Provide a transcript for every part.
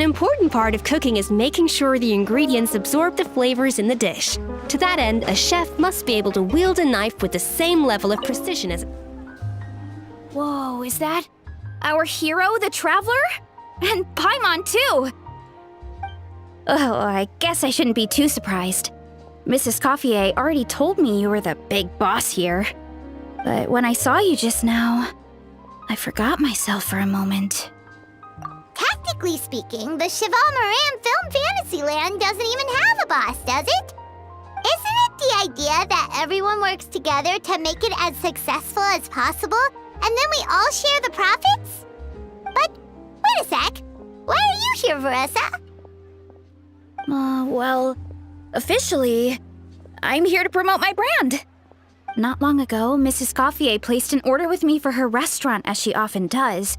An important part of cooking is making sure the ingredients absorb the flavors in the dish. To that end, a chef must be able to wield a knife with the same level of precision as... Whoa, is that our hero, the Traveler? And Paimon, too! Oh, I guess I shouldn't be too surprised. Mrs. Coiffier already told me you were the big boss here. But when I saw you just now, I forgot myself for a moment. Technically speaking, the Cheval Moran Film Fantasyland doesn't even have a boss, does it? Isn't it the idea that everyone works together to make it as successful as possible, and then we all share the profits? But, wait a sec. Why are you here, Varesa? Well, officially, I'm here to promote my brand. Not long ago, Mrs. Coiffier placed an order with me for her restaurant, as she often does.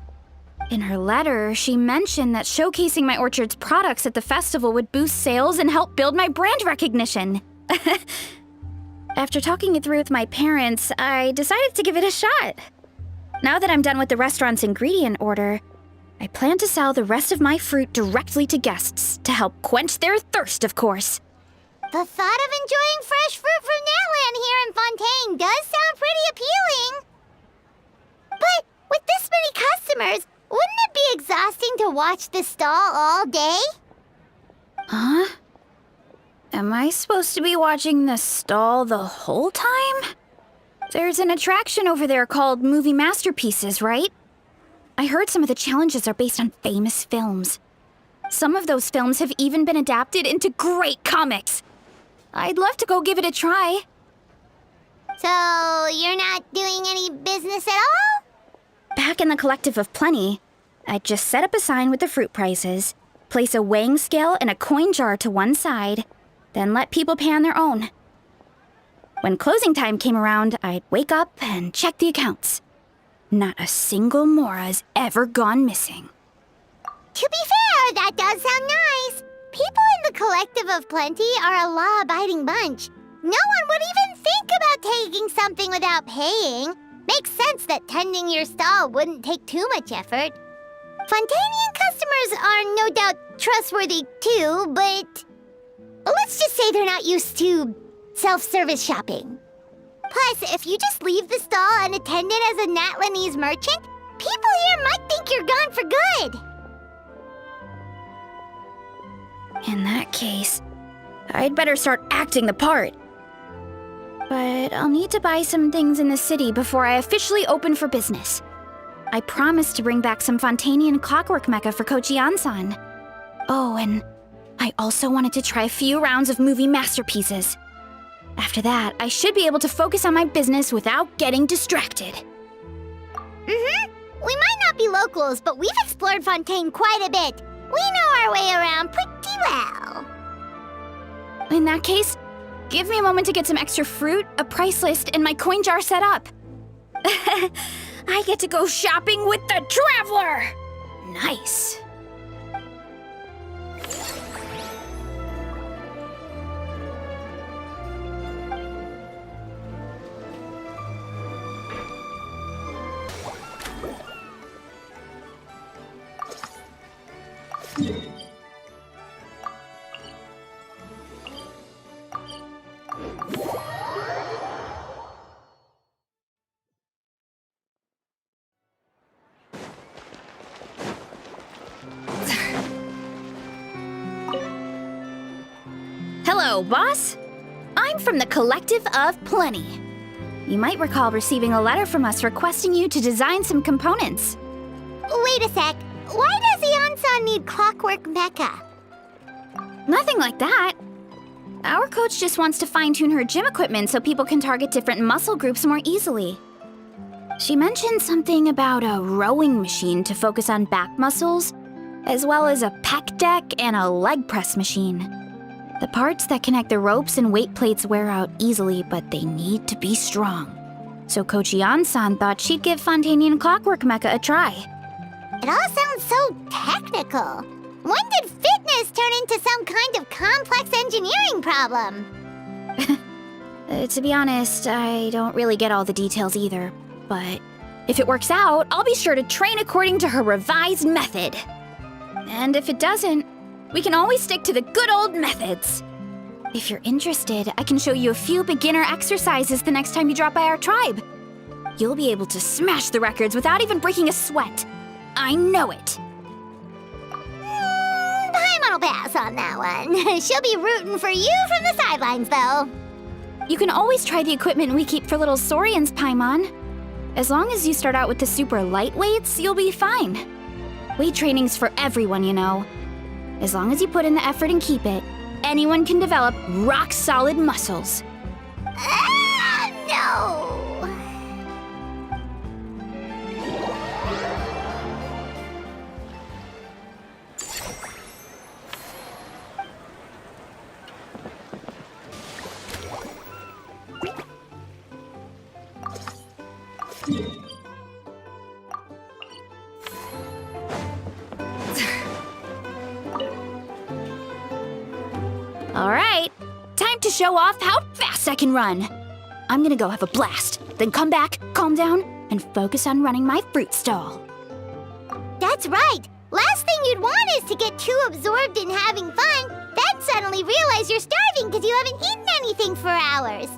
In her letter, she mentioned that showcasing my orchard's products at the festival would boost sales and help build my brand recognition. After talking it through with my parents, I decided to give it a shot. Now that I'm done with the restaurant's ingredient order, I plan to sell the rest of my fruit directly to guests to help quench their thirst, of course. The thought of enjoying fresh fruit from Natland here in Fontaine does sound pretty appealing. But with this many customers, wouldn't it be exhausting to watch this stall all day? Huh? Am I supposed to be watching the stall the whole time? There's an attraction over there called Movie Masterpieces, right? I heard some of the challenges are based on famous films. Some of those films have even been adapted into great comics. I'd love to go give it a try. So, you're not doing any business at all? Back in the Collective of Plenty, I'd just set up a sign with the fruit prices, place a weighing scale and a coin jar to one side, then let people pay on their own. When closing time came around, I'd wake up and check the accounts. Not a single Mora's ever gone missing. To be fair, that does sound nice. People in the Collective of Plenty are a law-abiding bunch. No one would even think about taking something without paying. Makes sense that tending your stall wouldn't take too much effort. Fontainian customers are no doubt trustworthy too, but let's just say they're not used to self-service shopping. Plus, if you just leave the stall unattended as a Natlanese merchant, people here might think you're gone for good. In that case, I'd better start acting the part. But I'll need to buy some things in the city before I officially open for business. I promised to bring back some Fontainian clockwork mecha for Kochi-san. Oh, and I also wanted to try a few rounds of movie masterpieces. After that, I should be able to focus on my business without getting distracted. We might not be locals, but we've explored Fontaine quite a bit. We know our way around pretty well. In that case, give me a moment to get some extra fruit, a price list, and my coin jar set up. I get to go shopping with the Traveler! Nice. Hello, boss. I'm from the Collective of Plenty. You might recall receiving a letter from us requesting you to design some components. Wait a sec. Why does Ion-san need clockwork mecha? Nothing like that. Our coach just wants to fine-tune her gym equipment so people can target different muscle groups more easily. She mentioned something about a rowing machine to focus on back muscles, as well as a pec deck and a leg press machine. The parts that connect the ropes and weight plates wear out easily, but they need to be strong. So Coach Ion-san thought she'd give Fontainian clockwork mecha a try. It all sounds so technical. When did fitness turn into some kind of complex engineering problem? To be honest, I don't really get all the details either. But if it works out, I'll be sure to train according to her revised method. And if it doesn't, we can always stick to the good old methods. If you're interested, I can show you a few beginner exercises the next time you drop by our tribe. You'll be able to smash the records without even breaking a sweat. I know it. Paimon will pass on that one. She'll be rooting for you from the sidelines, though. You can always try the equipment we keep for little Saurians, Paimon. As long as you start out with the super light weights, you'll be fine. Weight training's for everyone, you know. As long as you put in the effort and keep it, anyone can develop rock-solid muscles. No! All right, time to show off how fast I can run. I'm gonna go have a blast, then come back, calm down, and focus on running my fruit stall. That's right! Last thing you'd want is to get too absorbed in having fun, then suddenly realize you're starving because you haven't eaten anything for hours.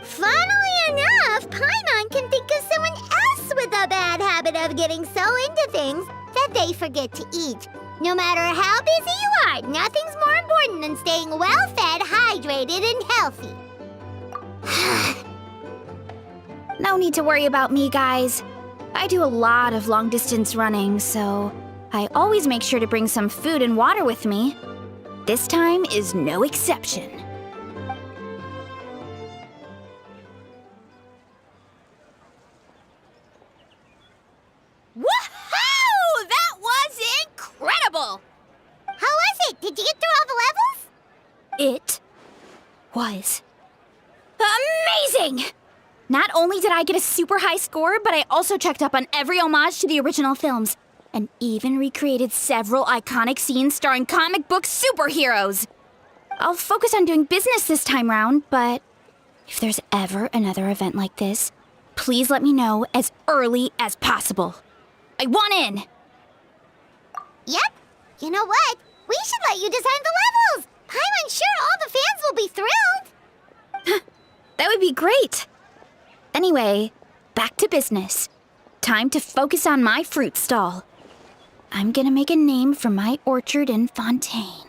Funnily enough, Paimon can think of someone else with a bad habit of getting so into things that they forget to eat. No matter how busy you are, nothing's more important than staying well-fed, hydrated, and healthy. No need to worry about me, guys. I do a lot of long-distance running, so I always make sure to bring some food and water with me. This time is no exception. Woohoo! That was incredible! How was it? Did you get through all the levels? It was amazing! Not only did I get a super high score, but I also checked up on every homage to the original films, and even recreated several iconic scenes starring comic book superheroes. I'll focus on doing business this time round, but if there's ever another event like this, please let me know as early as possible. I want in! Yep. You know what? We should let you design the levels! I'm sure all the fans will be thrilled! That would be great! Anyway, back to business. Time to focus on my fruit stall. I'm gonna make a name for my orchard in Fontaine.